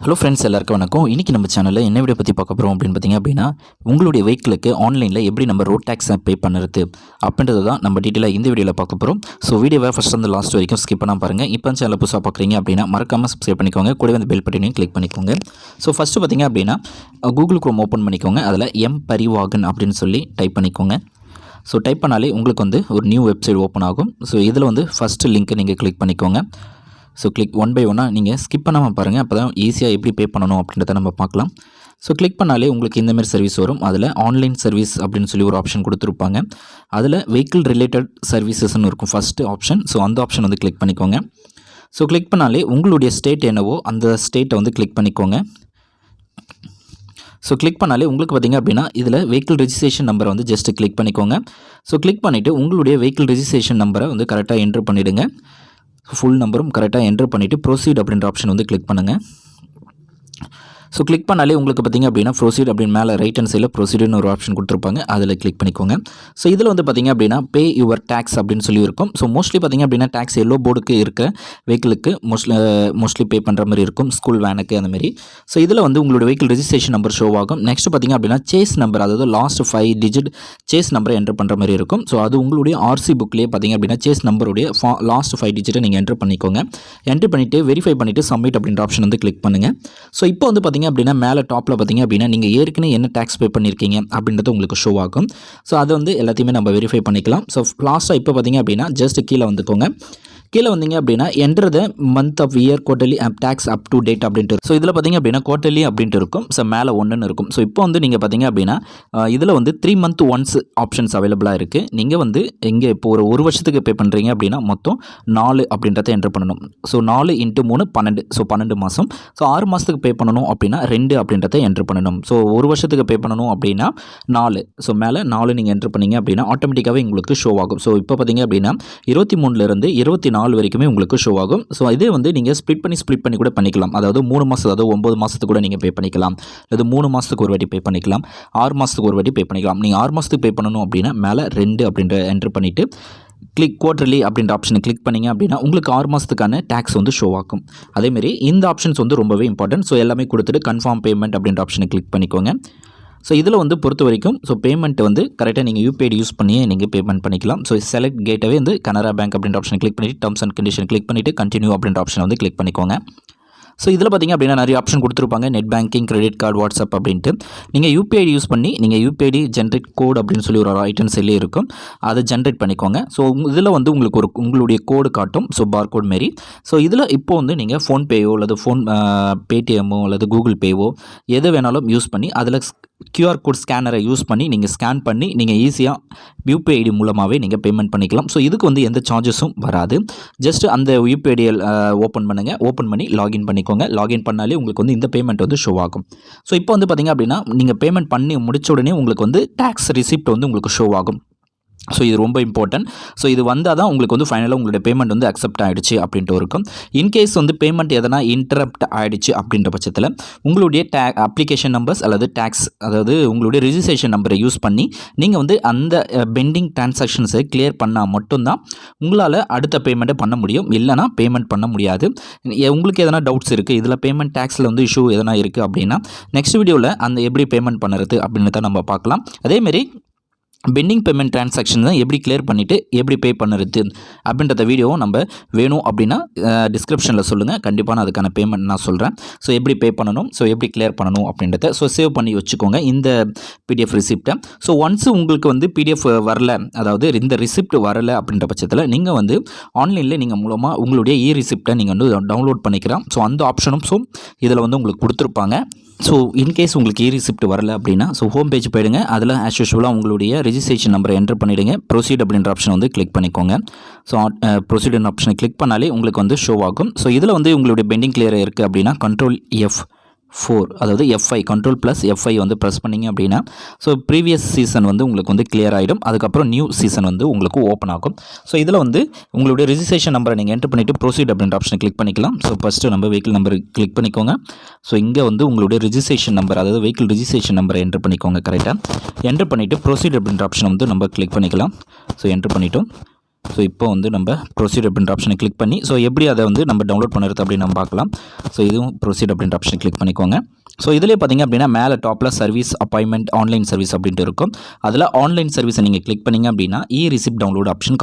Hello friends, எல்லாருக்கும் வணக்கம். இன்றைக்கி நம்ம சேனலில் என்ன வீடியோ பற்றி பார்க்க போகிறோம் அப்படின்னு பார்த்தீங்க அப்படின்னா, உங்களுடைய வெஹிக்கிளுக்கு ஆன்லைனில் எப்படி நம்ம ரோட் டேக்ஸை பே பண்ணுறது அப்படின்றது தான் நம்ம டீட்டெயிலாக இந்த வீடியோவில் பார்க்க போகிறோம். ஸோ வீடியோவை ஃபஸ்ட் வந்து லாஸ்ட் வரைக்கும் ஸ்கிப் பண்ணால் பாருங்கள். இப்போ சேனல் புதுசாக பார்க்குறீங்க அப்படின்னா மறக்காமல் சப்ஸ்கிரைப் பண்ணிக்கோங்க, கூட வந்து பெல் பட்டனையும் கிளிக் பண்ணிக்கோங்க. ஸோ ஃபஸ்ட்டு பார்த்தீங்க அப்படின்னா கூகுள் குரோம் ஓப்பன் பண்ணிக்கோங்க. அதில் Mparivahan அப்படின்னு சொல்லி டைப் பண்ணிக்கோங்க. ஸோ டைப் பண்ணாலே உங்களுக்கு வந்து ஒரு நியூ வெப்சைட் ஓப்பன் ஆகும். ஸோ இதில் வந்து ஃபஸ்ட்டு லிங்க்கை நீங்கள் கிளிக் பண்ணிக்கோங்க. ஸோ கிளிக் ஒன் பை ஒன்னாக நீங்கள் ஸ்கிப் பண்ணாமல் பாருங்கள். அப்போ தான் ஈஸியாக எப்படி பே பண்ணணும் அப்படின்றத நம்ம பார்க்கலாம். ஸோ கிளிக் பண்ணாலே உங்களுக்கு இந்தமாரி சர்வீஸ் வரும். அதில் ஆன்லைன் சர்வீஸ் அப்படின்னு சொல்லி ஒரு ஆப்ஷன் கொடுத்துருப்பாங்க. அதில் வெஹிக்கிள் ரிலேட்டட் சர்வீசஸ்ன்னு இருக்கும் ஃபஸ்ட்டு ஆப்ஷன். ஸோ அந்த ஆப்ஷன் வந்து கிளிக் பண்ணிக்கோங்க. ஸோ கிளிக் பண்ணாலே உங்களுடைய ஸ்டேட் என்னவோ அந்த ஸ்டேட்டை வந்து கிளிக் பண்ணிக்கோங்க. ஸோ கிளிக் பண்ணாலே உங்களுக்கு பார்த்திங்க அப்படின்னா இதில் வெஹிக்கிள் ரெஜிஸ்ட்ரேஷன் நம்பரை வந்து ஜஸ்ட்டு கிளிக் பண்ணிக்கோங்க. ஸோ கிளிக் பண்ணிவிட்டு உங்களுடைய வெஹிக்கிள் ரெஜிஸ்ட்ரேஷன் நம்பரை வந்து கரெக்டாக என்ட்ரு பண்ணிவிடுங்க. ஃபுல் நம்பரும் கரெக்டாக என்ட்ரு பண்ணிவிட்டு ப்ரொசீட் அப்படின்ற ஆப்ஷன் வந்து கிளிக் பண்ணுங்கள். ஸோ கிளிக் பண்ணாலே உங்களுக்கு பார்த்திங்க அப்படின்னா ப்ரொசீட் அப்படின்னு மேலே ரைட் ஹேண்ட் சைடில் ப்ரொசீடுன்னு ஒரு ஆப்ஷன் கொடுத்துருப்பாங்க. அதில் கிளிக் பண்ணிக்கோங்க. ஸோ இதில் வந்து பார்த்திங்க அப்படின்னா பே யுவர் டேக்ஸ் அப்படின்னு சொல்லி இருக்கும். ஸோ மோஸ்ட்லி பார்த்திங்க அப்படின்னா டேக்ஸ் எல்லோ போர்டுக்கு இருக்க வெஹிக்கிளுக்கு மோஸ்ட்லி பே பண்ணுற மாதிரி இருக்கும், ஸ்கூல் வேனுக்கு அந்தமாரி. ஸோ இதில் வந்து உங்களோட வெஹிக்கிள் ரெஜிஸ்ட்ரேஷன் நம்பர் ஷோ ஆகும். நெக்ஸ்ட் பார்த்திங்க அப்படின்னா சேஸ் நம்பர், அதாவது லாஸ்ட் 5 டிஜிட் சேஸ் நம்பரை என்ட்ரு பண்ணுற மாதிரி இருக்கும். ஸோ அது உங்களுடைய ஆர்சி புக்லேயே பார்த்திங்க அப்படின்னா சேஸ் நம்பருடைய லாஸ்ட் 5 டிஜிட்டை நீங்கள் என்ட்ரு பண்ணிக்கோங்க. என்ட்ரு பண்ணிவிட்டு வெரிஃபை பண்ணிவிட்டு சப்மிட் அப்படின்ற ஆப்ஷன் வந்து கிளிக் பண்ணுங்கள். ஸோ இப்போ வந்து பார்த்திங்க அப்படின்னா மேலே டாப்பில் பார்த்திங்க அப்படின்னா நீங்கள் ஏற்கனவே என்ன டேக்ஸ் பே பண்ணியிருக்கீங்க அப்படின்றது உங்களுக்கு ஷோ ஆகும். ஸோ அதை வந்து எல்லாத்தையுமே நம்ம வெரிஃபை பண்ணிக்கலாம். ஸோ லாஸ்ட்டாக இப்போ பார்த்திங்க அப்படின்னா ஜஸ்ட் கீழே வந்துக்கோங்க. கீழே வந்தீங்க அப்படின்னா entry the month of year quarterly tax up to date அப்படின்ட்டு. ஸோ இதில் பார்த்திங்க அப்படின்னா குவார்ட்டர்லி அப்படின்ட்டு இருக்கும். ஸோ மேலே 1ன்னு இருக்கும். ஸோ இப்போ வந்து நீங்கள் பார்த்திங்க அப்படின்னா இதில் வந்து 3 month ஒன்ஸ் ஆப்ஷன்ஸ் அவைலபிளாக இருக்குது. நீங்கள் வந்து இங்கே இப்போ ஒரு வருஷத்துக்கு பே பண்ணுறீங்க அப்படின்னா மொத்தம் 4 அப்படின்றத என்ட்ரு பண்ணணும். ஸோ 4 × 3 12. ஸோ 12 மாதம். ஸோ 6 மாதத்துக்கு பே பண்ணணும் அப்படின்னா 2 அப்படின்றத என்ட்ரு பண்ணணும். ஸோ ஒரு வருஷத்துக்கு பே பண்ணணும் அப்படின்னா 4. ஸோ மேலே 4 நீங்கள் என்ட்ரு பண்ணிங்க அப்படின்னா ஆட்டோமேட்டிக்காகவே உங்களுக்கு ஷோ ஆகும். ஸோ இப்போ பார்த்திங்க அப்படின்னா 23லேருந்து 24 வரைக்குமே உங்களுக்கு ஷோ ஆகும். ஸோ இதே வந்து நீங்கள் ஸ்ப்ளிட் பண்ணி கூட பண்ணிக்கலாம். அதாவது 3 மாதம், அதாவது 9 மாதத்துக்கு கூட நீங்கள் பே பண்ணிக்கலாம். அல்லது 3 மாதத்துக்கு ஒரு வாட்டி பே பண்ணிக்கலாம், 6 மாதத்துக்கு ஒரு வாட்டி பே பண்ணிக்கலாம். நீங்கள் 6 மாதத்துக்கு பே பண்ணணும் அப்படின்னா மேலே 2 அப்படின்ற என்ட்ரு பண்ணிவிட்டு கிளிக் குவார்ட்டர்லி அப்படின்ற ஆப்ஷனை கிளிக் பண்ணிங்க அப்படின்னா உங்களுக்கு 6 மாதத்துக்கான டேக்ஸ் வந்து ஷோ ஆகும். அதேமாரி இந்த ஆப்ஷன்ஸ் வந்து ரொம்பவே இம்பார்ட்டன்ட். ஸோ எல்லாமே கொடுத்துட்டு கன்ஃபார்ம் பேமெண்ட் அப்படின்ற ஆப்ஷனை கிளிக் பண்ணிக்கோங்க. ஸோ இதில் வந்து பொறுத்த வரைக்கும் ஸோ பேமெண்ட் வந்து கரெக்டாக நீங்கள் யூபிஐ யூஸ் பண்ணியே நீங்கள் பேமெண்ட் பண்ணிக்கலாம். ஸோ செலக்ட் கேட்டவே வந்து கனரா பேங்க் அப்படின்ற ஆப்ஷன் கிளிக் பண்ணிவிட்டு டர்ம்ஸ் அண்ட் கண்டிஷன் கிளிக் பண்ணிவிட்டு கண்டினியூ அப்படின்ற ஆப்ஷன் வந்து கிளிக் பண்ணிக்கோங்க. ஸோ இதில் பார்த்திங்க அப்படின்னா நிறைய ஆப்ஷன் கொடுத்துருப்பாங்க. Net banking, credit card, WhatsApp அப்படின்ட்டு. நீங்கள் யூபிஐ யூஸ் பண்ணி நீங்கள் யூபிஐ ஜென்ரேட் கோட் அப்படின்னு சொல்லி ஒரு ஐட்டம் செல்லே இருக்கும், அதை ஜென்ரேட் பண்ணிக்கோங்க. ஸோ இதில் வந்து உங்களுக்கு உங்களுடைய கோடு காட்டும். ஸோ பார் கோட் மாரி. ஸோ இதில் இப்போ வந்து நீங்கள் ஃபோன்பேயோ அல்லது பேடிஎம்மோ அல்லது கூகுள் பேவோ எது வேணாலும் யூஸ் பண்ணி அதில் கியூஆர் கோட் ஸ்கேனரை யூஸ் பண்ணி நீங்கள் ஸ்கேன் பண்ணி நீங்கள் ஈஸியாக யூபிஐ ஐடி மூலமாகவே நீங்கள் பேமெண்ட் பண்ணிக்கலாம். ஸோ இதுக்கு வந்து எந்த சார்ஜஸும் வராது. ஜஸ்ட் அந்த யூபிஐ ஐடியை ஓப்பன் பண்ணுங்கள். ஓப்பன் பண்ணி லாகின் பண்ணிக்கோங்க. லாகின் பண்ணாலே உங்களுக்கு வந்து இந்த பேமெண்ட் வந்து ஷோ ஆகும். ஸோ இப்போ வந்து பார்த்திங்க அப்படின்னா நீங்கள் பேமெண்ட் பண்ணி முடிச்ச உடனே உங்களுக்கு வந்து டேக்ஸ் ரிசிப்ட் வந்து உங்களுக்கு ஷோ ஆகும். ஸோ இது ரொம்ப இம்பார்ட்டன்ட். ஸோ இது வந்தால் தான் உங்களுக்கு வந்து ஃபைனலாக உங்களுடைய பேமெண்ட் வந்து அக்செப்ட் ஆகிடுச்சு அப்படின்ட்டு இருக்கும். இன்கேஸ் வந்து பேமெண்ட் எதனா இன்டரப்ட் ஆகிடுச்சு அப்படின்ற பட்சத்தில் உங்களுடைய அப்ளிகேஷன் நம்பர்ஸ் அல்லது டேக்ஸ், அதாவது உங்களுடைய ரெஜிஸ்ட்ரேஷன் நம்பரை யூஸ் பண்ணி நீங்கள் வந்து அந்த பெண்டிங் டிரான்சாக்ஷன்ஸை கிளியர் பண்ணால் மட்டும்தான் உங்களால் அடுத்த பேமெண்ட்டை பண்ண முடியும். இல்லைனா பேமெண்ட் பண்ண முடியாது. உங்களுக்கு எதனா டவுட்ஸ் இருக்குது, இதில் பேமெண்ட் டேக்ஸில் வந்து இஷ்யூ எதனா இருக்குது அப்படின்னா நெக்ஸ்ட் வீடியோவில் அந்த எப்படி பேமெண்ட் பண்ணுறது அப்படின்னு தான் நம்ம பார்க்கலாம். அதேமாரி பெண்டிங் பேமெண்ட் டிரான்சாக்ஷன் தான் எப்படி கிளியர் பண்ணிவிட்டு எப்படி பே பண்ணுறது அப்படின்றத வீடியோவும் நம்ம வேணும் அப்படின்னா டிஸ்கிரிப்ஷனில் சொல்லுங்கள். கண்டிப்பாக நான் அதுக்கான பேமெண்ட் நான் சொல்கிறேன். ஸோ எப்படி பே பண்ணணும், ஸோ எப்படி கிளியர் பண்ணணும் அப்படின்றத ஸோ சேவ் பண்ணி வச்சுக்கோங்க இந்த பிடிஎஃப் ரிசிப்ட்டை. ஸோ ஒன்ஸ் உங்களுக்கு வந்து பிடிஎஃப் வரல, அதாவது இந்த ரிசிப்ட் வரலை அப்படின்ற பட்சத்தில் நீங்கள் வந்து ஆன்லைனில் நீங்கள் மூலமாக உங்களுடைய ரிசிப்ட்டை நீங்கள் வந்து டவுன்லோட் பண்ணிக்கலாம். ஸோ அந்த ஆப்ஷனும் ஸோ இதில் வந்து உங்களுக்கு கொடுத்துருப்பாங்க. ஸோ இன்கேஸ் உங்களுக்கு ரிசிப்ட் வரல அப்படின்னா ஸோ ஹோம் பேஜ் போயிடுங்க. அதில் ஆஸ் யூஷுவலாக உங்களுடைய ரெஜிஸ்ட்ரேஷன் நம்பரை என்ட்ரு பண்ணிவிடுங்க. ப்ரொசீட் அப்படின்ற ஆப்ஷன் வந்து கிளிக் பண்ணிக்கோங்க. ஸோ ப்ரொசீட் ஆப்ஷனை கிளிக் பண்ணாலே உங்களுக்கு வந்து ஷோ ஆகும். ஸோ இதில் வந்து உங்களுடைய பெண்டிங் கிளியர் இருக்குது அப்படின்னா கண்ட்ரோல் F4, அதாவது F5 கண்ட்ரோல் ப்ளஸ் F5 வந்து ப்ரெஸ் பண்ணிங்க அப்படின்னா ஸோ ப்ரீவியஸ் சீசன் வந்து உங்களுக்கு வந்து கிளியர் ஆகிடும். அதுக்கப்புறம் நியூ சீசன் வந்து உங்களுக்கு ஓப்பன் ஆகும். ஸோ இதில் வந்து உங்களுடைய ரெஜிஸ்ட்ரேஷன் நம்பரை நீங்கள் என்ட்ரு பண்ணிவிட்டு ப்ரொசீட் அப்படின்ற ஆப்ஷனை கிளிக் பண்ணிக்கலாம். ஸோ ஃபஸ்ட்டு நம்ம வெஹிக்கிள் நம்பர் கிளிக் பண்ணிக்கோங்க. ஸோ இங்கே வந்து உங்களுடைய ரெஜிஸ்ட்ரேஷன் நம்பர், அதாவது வெஹிக்கிள் ரெஜிஸ்ட்ரேஷன் நம்பரை என்ட்ரு பண்ணிக்கோங்க. கரெக்டாக என்ட்ரு பண்ணிவிட்டு ப்ரொசீட் அப்படின்ற ஆப்ஷனை வந்து நம்ம கிளிக் பண்ணிக்கலாம். ஸோ என்ட்ரு பண்ணிவிட்டோம். ஸோ இப்போ வந்து நம்ம ப்ரொசீட் அப்படின்ற ஆப்ஷனை கிளிக் பண்ணி ஸோ எப்படி அதை வந்து நம்ம டவுன்லோட் பண்ணுறது அப்படின்னு நம்ம பார்க்கலாம். ஸோ இதுவும் ப்ரொசீட் அப்படின்ற ஆப்ஷனை கிளிக் பண்ணிக்கோங்க. ஸோ இதிலே பார்த்தீங்க அப்படின்னா மேலே டாப்பில் சர்வீஸ் அப்பாயின்மெண்ட் ஆன்லைன் சர்வீஸ் அப்படின்ட்டு இருக்கும். அதில் ஆன்லைன் சர்வீஸை நீங்கள் கிளிக் பண்ணிங்க அப்படின்னா ரிசிப்ட் டவுன்லோட் ஆப்ஷன்